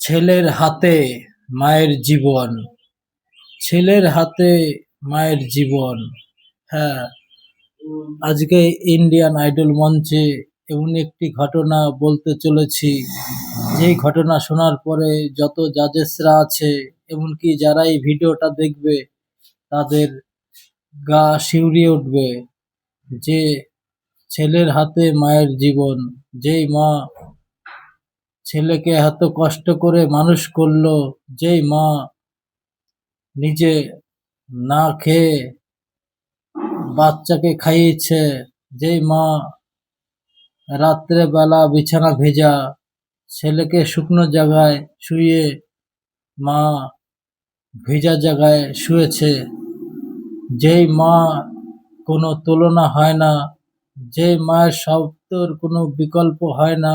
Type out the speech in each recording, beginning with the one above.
ছেলের হাতে মায়ের জীবন, ছেলের হাতে মায়ের জীবন। হ্যাঁ, আজকে ইন্ডিয়ান আইডল মঞ্চে এমন একটি ঘটনা বলতে চলেছি, যেই ঘটনা শোনার পরে যত জাজেসরা আছে, এমনকি যারা এই ভিডিওটা দেখবে, তাদের গা শিউরে উঠবে। যে ছেলের হাতে মায়ের জীবন, যেই মা ছেলেকে এত কষ্ট করে মানুষ করলো, যেই মা নিজে না খেয়ে বাচ্চাকে খাইয়েছে, যেই মা রাত্রে বেলা বিছানা ভেজা, ছেলেকে শুকনো জায়গায় শুইয়ে মা ভেজা জায়গায় শুয়েছে, যেই মা কোনো তুলনা হয় না, যে মায়ের শব্দের কোনো বিকল্প হয় না,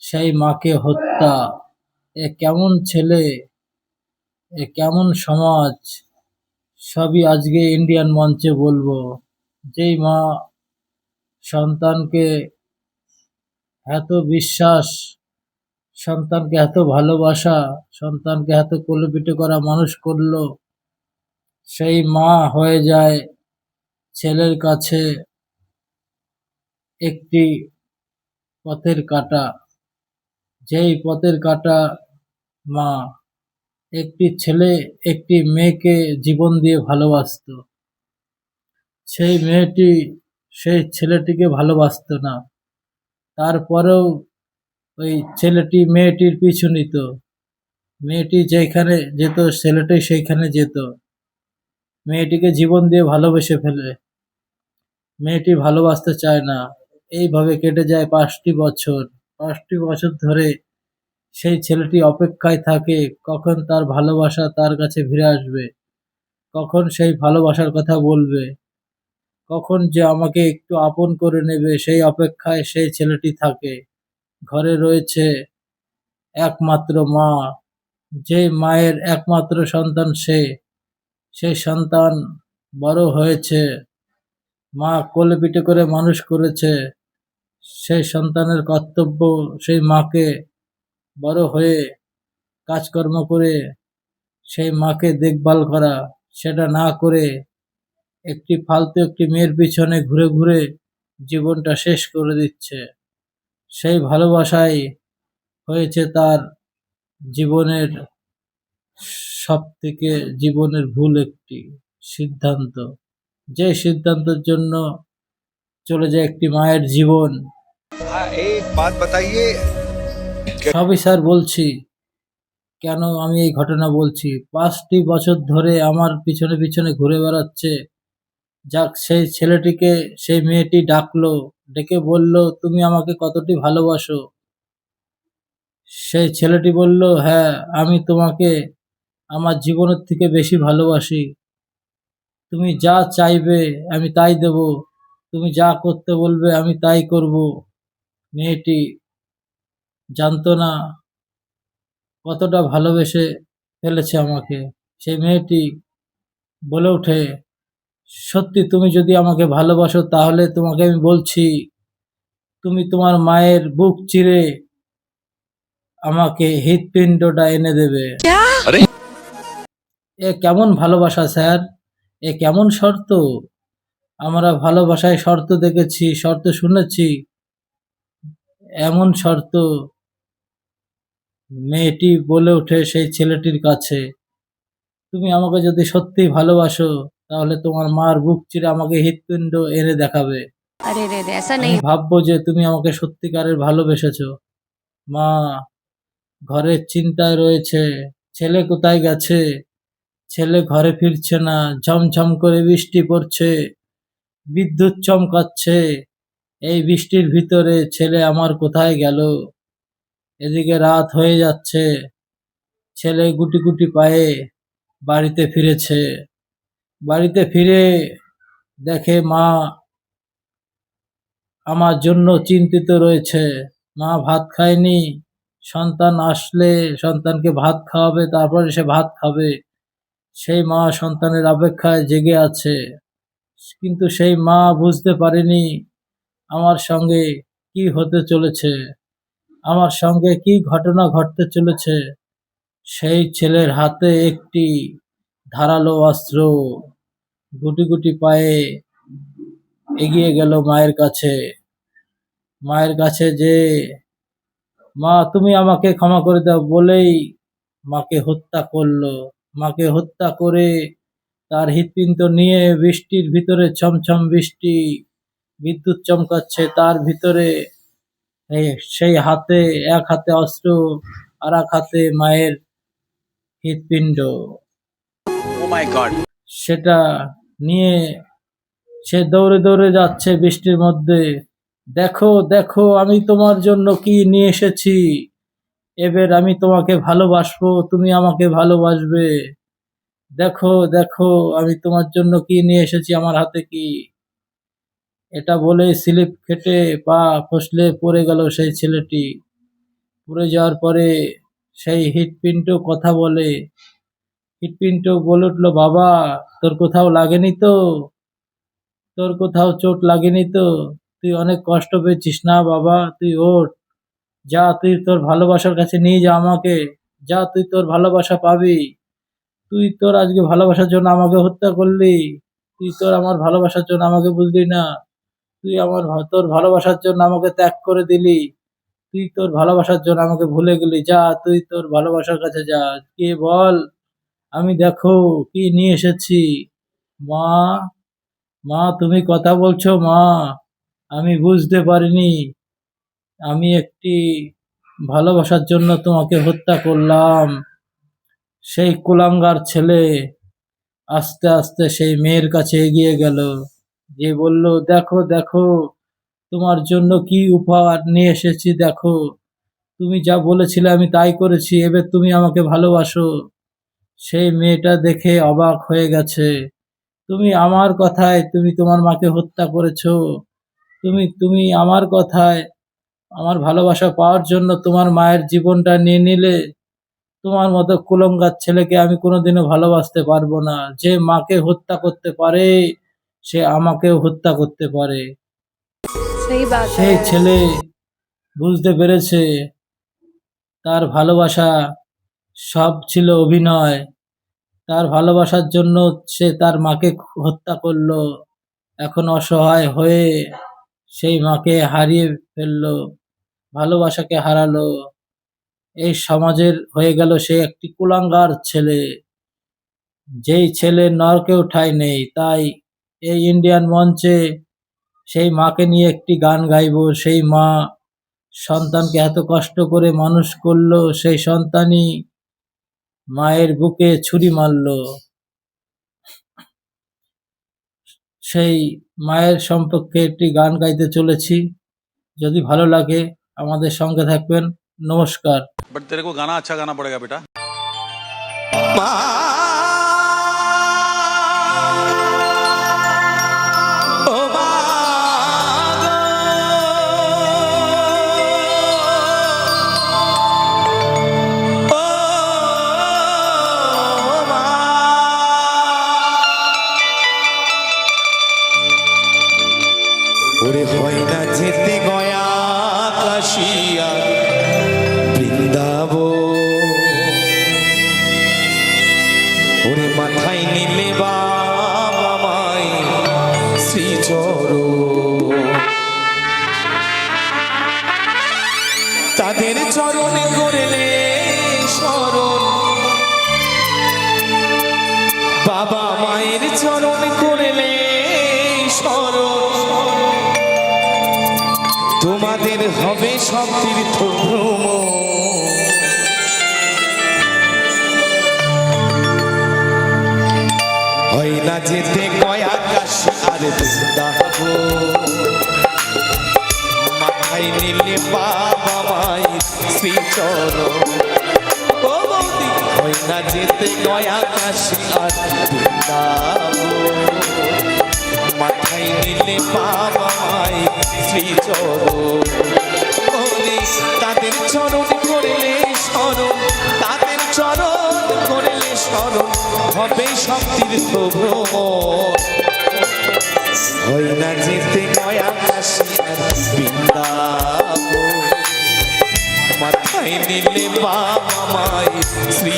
সেই মাকে হত্যা। এ কেমন ছেলে, এ কেমন সমাজ, সবই আজকে ইন্ডিয়ান মঞ্চে বলবো। যেই মা সন্তানকে এত বিশ্বাস, সন্তানকে এত ভালোবাসা, সন্তানকে এত কোলেপিঠে করা মানুষ করলো, সেই মা হয়ে যায় ছেলের কাছে একটি পথের কাঁটা। যেই পথের কাঁটা মা, একটি ছেলে একটি মেয়েকে জীবন দিয়ে ভালোবাসতো, সেই মেয়েটি সেই ছেলেটিকে ভালোবাসতো না, তারপরেও ওই ছেলেটি মেয়েটির পিছু নিত। মেয়েটি যেখানে যেত ছেলেটি সেইখানে যেত। মেয়েটিকে জীবন দিয়ে ভালোবেসে ফেলে, মেয়েটি ভালোবাসতে চায় না। এইভাবে কেটে যায় 5টি বছর। 5টি বছর ধরে সেই ছেলেটি অপেক্ষায় থাকে কখন তার ভালোবাসা তার কাছে ফিরে আসবে, কখন সেই ভালোবাসার কথা বলবে, কখন যে আমাকে একটু আপন করে নেবে, সেই অপেক্ষায় সেই ছেলেটি থাকে। ঘরে রয়েছে একমাত্র মা, যে মায়ের একমাত্র সন্তান সে, সেই সন্তান বড় হয়েছে, মা কোলেপিঠে করে মানুষ করেছে। সেই সন্তানের কর্তব্য সেই মাকে বড় হয়ে কাজকর্ম করে সেই মাকে দেখভাল করা। সেটা না করে একটি মেয়ের পিছনে ঘুরে ঘুরে জীবনটা শেষ করে দিচ্ছে। সেই ভালোবাসাই হয়েছে তার জীবনের সবথেকে জীবনের ভুল একটি সিদ্ধান্ত, যে সিদ্ধান্তের জন্য চলে যায় একটি মায়ের জীবন। एक बात बताइए। সবই স্যার বলছি, কেন আমি এই ঘটনা বলছি। 5টি বছর ধরে আমার পিছনে পিছনে ঘুরে বেড়াচ্ছে। যাক, সেই ছেলেটিকে সেই মেয়েটি ডাকলো, ডেকে বলল, তুমি আমাকে কতটি ভালোবাসো? সেই ছেলেটি বলল, হ্যাঁ, আমি তোমাকে আমার জীবনের থেকে বেশি ভালোবাসি। তুমি যা চাইবে আমি তাই দেব, তুমি যা করতে বলবে আমি তাই করব। মেয়েটি জানতো না কতটা ভালোবেসে ফেলেছে আমাকে। সেই মেয়েটি বলে ওঠে, সত্যি তুমি যদি আমাকে ভালোবাসো, তাহলে তোমাকে আমি বলছি, তুমি তোমার মায়ের বুক চিরে আমাকে হৃৎপিণ্ডটা এনে দেবে। अरे এ কেমন ভালোবাসা স্যার, এ কেমন শর্ত? আমরা ভালোবাসায় শর্ত দেখেছি, শর্ত শুনেছি, এমন শর্ত? মেয়েটি বলে ওঠে সেই ছেলেটির কাছে, তুমি আমাকে যদি সত্যিই ভালোবাসো, তাহলে তোমার মার বুক চিরে আমাকে হৃৎপিণ্ড এনে দেখাবে। अरे रे रे ऐसा আমি नहीं। ভাববো যে তুমি আমাকে সত্যিকারের ভালোবেসেছো। মা ঘরের চিন্তায় রয়েছে, ছেলে কোথায় গেছে, ছেলে ঘরে ফিরছে না, ঝমঝম করে বৃষ্টি পড়ছে, বিদ্যুৎ চমকাচ্ছে, এই বৃষ্টির ভিতরে ছেলে আমার কোথায় গেল? এদিকে রাত হয়ে যাচ্ছে, ছেলে গুটি গুটি পায়ে বাড়িতে ফিরেছে। বাড়িতে ফিরে দেখে মা আমার জন্য চিন্তিত রয়েছে। মা ভাত খায়নি, সন্তান আসলে সন্তানকে ভাত খাওয়াবে, তারপরে সে ভাত খাবে। সেই মা সন্তানের অপেক্ষায় জেগে আছে, কিন্তু সেই মা বুঝতে পারেনি আমার সঙ্গে কি হতে চলেছে, আমার সঙ্গে কি ঘটনা ঘটতে চলেছে। সেই ছেলের হাতে একটি ধারালো অস্ত্র। গুটি গুটি পায়ে এগিয়ে গেল মায়ের কাছে। মায়ের কাছে যে, মা তুমি আমাকে ক্ষমা করে দাও বলেই মাকে হত্যা করলো। মাকে হত্যা করে তার হৃৎপিণ্ড নিয়ে বৃষ্টির ভিতরে, ছমছম বৃষ্টি, বিদ্যুৎ চমকাচ্ছে, তার ভিতরে সেই হাতে, এক হাতে অস্ত্র আর এক হাতে মায়ের হৃৎপিণ্ড, ओ माय गॉड। সেটা নিয়ে সে দৌড়ে দৌড়ে যাচ্ছে বৃষ্টির মধ্যে। দেখো দেখো আমি তোমার জন্য কি নিয়ে এসেছি, এবার আমি তোমাকে ভালোবাসবো, তুমি আমাকে ভালোবাসবে। দেখো দেখো আমি তোমার জন্য কি নিয়ে এসেছি, আমার হাতে কি। এটা বলে স্লিপ কেটে পা ফসলে পড়ে গেল সেই ছেলেটি। পড়ে যাওয়ার পরে সেই হৃৎপিণ্ড কথা বলে। হৃৎপিণ্ড বলে উঠল, বাবা তোর কোথাও লাগেনি তো, তোর কোথাও চোট লাগেনি তো, তুই অনেক কষ্ট পেয়েছিস না বাবা, তুই ওঠ, যা তুই তোর ভালোবাসার কাছে নিয়ে যা আমাকে, যা তুই তোর ভালোবাসা পাবি। তুই তোর আজকে ভালোবাসার জন্য আমাকে হত্যা করলি, তুই তোর আমার ভালোবাসার জন্য আমাকে বুঝলি না, তুই তোর ভালোবাসার জন্য আমাকে ত্যাগ করে দিলি, তুই তোর ভালোবাসার জন্য আমাকে ভুলে গেলি, যা তুই তোর ভালোবাসার কাছে যা, কে বল, আমি দেখো কি নিয়ে এসেছি। মা, মা তুমি কথা বলছো মা, আমি বুঝতে পারিনি, আমি একটি ভালোবাসার জন্য তোমাকে হত্যা করলাম। সেই কুলাঙ্গার ছেলে আস্তে আস্তে সেই মেয়ের কাছে এগিয়ে গেল, যে বলল, দেখো দেখো তোমার জন্য কি উপহার নিয়ে এসেছি, দেখো তুমি যা বলেছিলে আমি তাই করেছি, এবার তুমি আমাকে ভালোবাসো। সেই মেয়েটা দেখে অবাক হয়ে গেছে, তুমি আমার কথায় তুমি তোমার মাকে হত্যা করেছো, তুমি তুমি আমার কথায় আমার ভালোবাসা পাওয়ার জন্য তোমার মায়ের জীবনটা নিয়ে নিলে। তোমার মতো কুলঙ্গার ছেলেকে আমি কোনোদিনও ভালোবাসতে পারবো না। যে মাকে হত্যা করতে পারে সে আমাকেও হত্যা করতে পারে। सही बात है সেই यार। ছেলে বুঝতে পেরেছে তার ভালোবাসা সব ছিল অভিনয়। তার ভালোবাসার জন্য সে তার মাকে হত্যা করলো। এখন অসহায় হয়ে সেই মাকে হারিয়ে ফেললো, ভালোবাসাকে হারালো। এই সমাজের হয়ে গেল সে একটি কুলাঙ্গার ছেলে, যেই ছেলের নরকেও ঠাঁই নেই। তাই এই ইন্ডিয়ান মঞ্চে সেই মাকে নিয়ে একটি গান গাইবো। সেই মা সন্তানকে এত কষ্ট করে মানুষ করলো, সেই সন্তানই মায়ের বুকে ছুরি মারলো। সেই মায়ের সম্পর্কে একটি গান গাইতে চলেছি, যদি ভালো লাগে আমাদের সঙ্গে থাকবেন। নমস্কার। बट तेरे को गाना अच्छा गाना पड़ेगा बेटा। ওরে হয় না যেতে গয়া কাশিয়া বৃন্দাব, ওরে মাথায় নিলে বাবামায় শ্রীচর, তাদের চরণে করলে স্মরণ, বাবা মায়ের চরণ করলে স্মরণ, তোমাদের হবে সব তীর্থ ভ্রমণ। হয় না যেতে গয়া কাশী আর বৃন্দাবন, মাথায় নিলে বাবা মায়ের শ্রীচরণ। ও বৌদি, হয় না যেতে গয়া কাশী আর বৃন্দাবন, মাথায় নিলে বাবা মায়ের শ্রীচরণ। তাদের চরণ করলে স্মরণ, তাদের চরণ করলে স্মরণ, হবে সব তীর্থ ভ্রমণ। হয় না যেতে গয়া কাশী আর বৃন্দাবন, মাথায় নিলে বাবা মায়ের শ্রী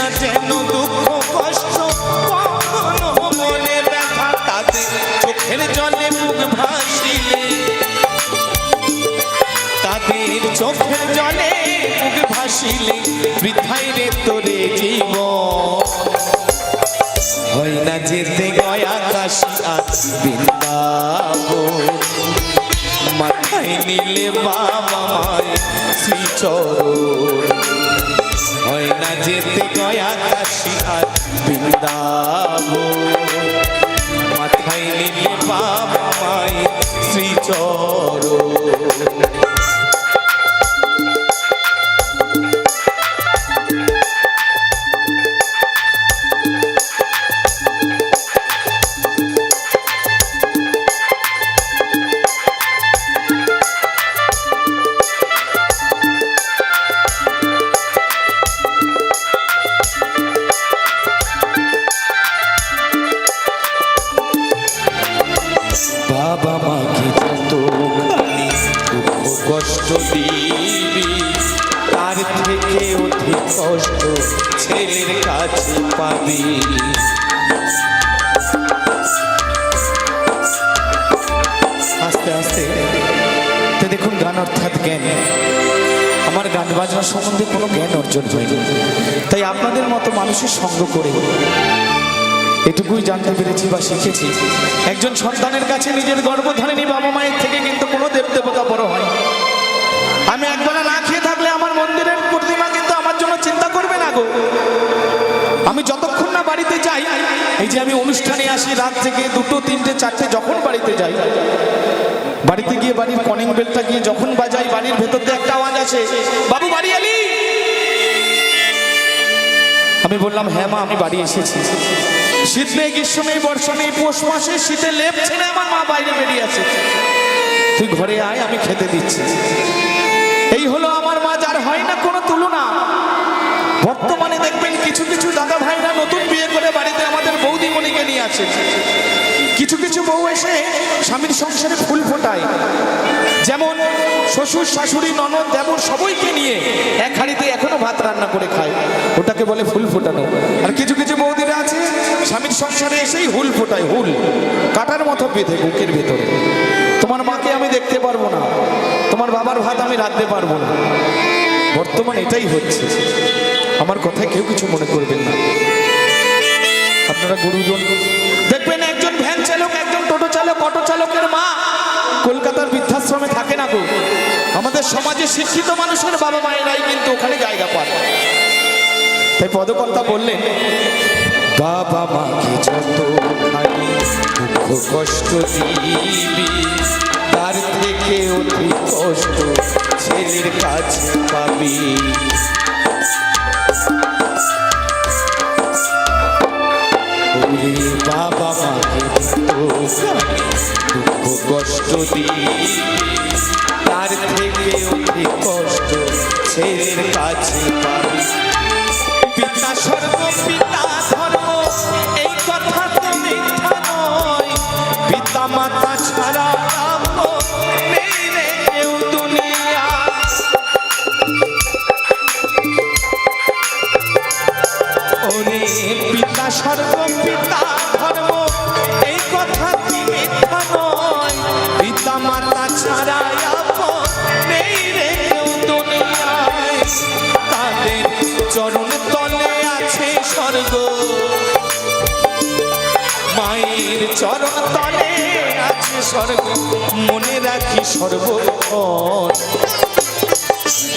না যেন দুঃখ কষ্ট কখনো মনে ব্যথা তাদের চোখের জলে মুখ ভাসিলে তাদের চোখের জলে মুখ ভাসিলে বৃথাই রে তোরে জীবন হয় না যেতে গয়া কাশী আর বৃন্দাবন মাথায় নিলে বাবা মায়ের শ্রীচরণ হয় না যেতে গয়া কাশী আর বৃন্দাবন মাথায় নিলে বাবা মায়ের শ্রীচরণ বাবা মাকে যতখানি দুঃখ কষ্ট দিবি তার থেকে অধিক কষ্ট ছেলের কাছে পাবি আস্তে আস্তে তো দেখুন গান অর্থাৎ জ্ঞান আমার গান বাজনা সম্বন্ধে কোনো জ্ঞান অর্জন হয়নি তাই আপনাদের মতো মানুষের সঙ্গ করে এটুকুই জানতে পেরেছি বা শিখেছি একজন সন্তানের কাছে নিজের গর্ভধারিণী বাবা মায়ের থেকে কিন্তু কোনো দেবদেবতা বড় হয় আমি একবেলা না খেয়ে থাকলে আমার মন্দিরের প্রতিমা কিন্তু আমার জন্য চিন্তা করবে না গো আমি যতক্ষণ না বাড়িতে যাই এই যে আমি অনুষ্ঠানে আসি রাত থেকে 2টো 3টে 4টে যখন বাড়িতে যাই বাড়িতে গিয়ে বাড়ির কলিং বেলটা গিয়ে যখন বাজাই বাড়ির ভেতর দিয়ে একটা আওয়াজ আসে বাবু বাড়ি এলি আমি বললাম হ্যাঁ মা আমি বাড়ি এসেছি শীত নেই গ্রীষ্ম নেই বর্ষা নেই পৌষ মাসে শীতে লেপ ছেড়ে আমার মা বাইরে বেরিয়ে আছে তুই ঘরে আয় আমি খেতে দিচ্ছি এই হলো আমার মা যার হয় না কোনো তুলনা বর্তমানে দেখবেন কিছু কিছু দাদা ভাইরা নতুন বিয়ে করে বাড়িতে আমাদের বৌদিমণিকে নিয়ে আসে কিছু কিছু বউ এসে স্বামীর সংসারে ফুল ফোটায় যেমন শ্বশুর শাশুড়ি ননদ দেবর সবাইকে নিয়ে এক হাঁড়িতে এখনো ভাত রান্না করে খায় ওটাকে বলে ফুল ফোটানো আর কিছু কিছু বৌদিরা আছে স্বামীর সংসারে এসেই হুল ফোটায় হুল কাটার মতো বেঁধে বুকের ভেতরে তোমার মাকে আমি দেখতে পারবো না তোমার বাবার ভাত আমি রাঁধতে পারবো না বর্তমান এটাই হচ্ছে আমার কথায় কেউ কিছু মনে করবেন না আপনারা গুরুজন দেখবেন একজন ভ্যান চালক একজন টোটো চালক অটো চালকের মা কলকাতার বৃদ্ধাশ্রমে থাকে না গো আমাদের সমাজে শিক্ষিত মানুষের বাবা মায়েরাই কিন্তু ওখানে জায়গা পায় তাই পদকর্তা বললেন বাবা মাকে যতখানি দুঃখ কষ্ট দিবি তার থেকে অধিক কষ্ট ছেলের কাছে পাবি বাবা মাকে দুঃখ কষ্ট দিবি তার থেকে অধিক কষ্ট ছেলের কাছে পাবি পিতা স্বর্গ পিতা ধর্ম এই কথা তো মিথ্যা নয় পিতা মাতা ছাড়া নেই রে কেউ দুনিয়া ওরে পিতা স্বর্গ পিতা ধর্ম এই কথা কি মিথ্যা নয় পিতা মাতা ছাড়া নেই রে কেউ দুনিয়ায় তাদের চরণ তলে আছে স্বর্গ মায়ের চরণ তলে আছে স্বর্গ মনে রাখি সর্বক্ষণ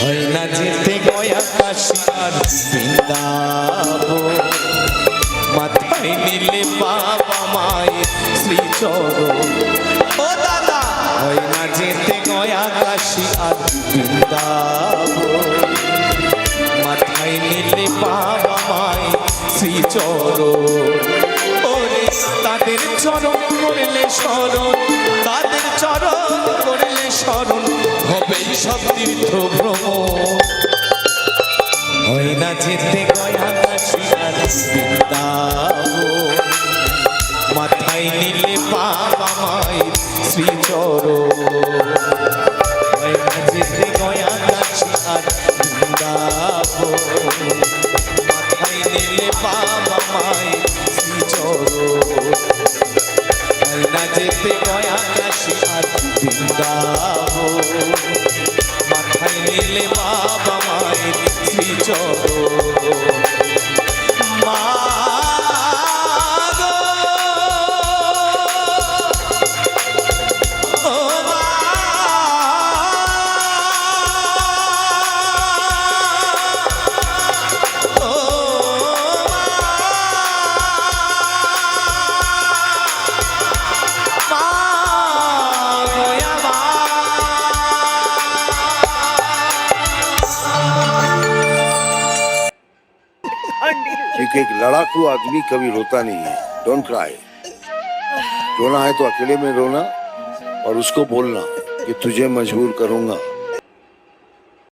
হয় না যেতে গয়া কাশী আর বৃন্দাবন মাথায় নিলে বাবা মায়ের শ্রীচরণ ও দাদা হয় না যেতে গয়া কাশী আর বৃন্দাবন মাথায় নিলে বাবা মায়ের শ্রীচরণ ওরে তাদের চরণ করলে স্মরণ তাদের চরণ করলে স্মরণ হবে সব তীর্থ ভ্রমণ হয় না যেতে গয়া কাশী আর বৃন্দাবন মাথায় নিলে বাবা মায়ের শ্রীচরণ হয় না যেতে গয়া কাশী আর বৃন্দাবন মাথায় নিলে বাবা মায়ের শ্রীচরণ হয় না যেতে গয়া কাশী আর বৃন্দাবন মাথায় নিলে বাবা মায়ের শ্রীচরণ মা গো, ও মা, ও মা, গয়া মা। क्योंकि एक लड़ाकू आदमी कभी रोता नहीं है। Don't cry. रोना है तो अकेले में रोना और उसको बोलना कि तुझे मजबूर करूंगा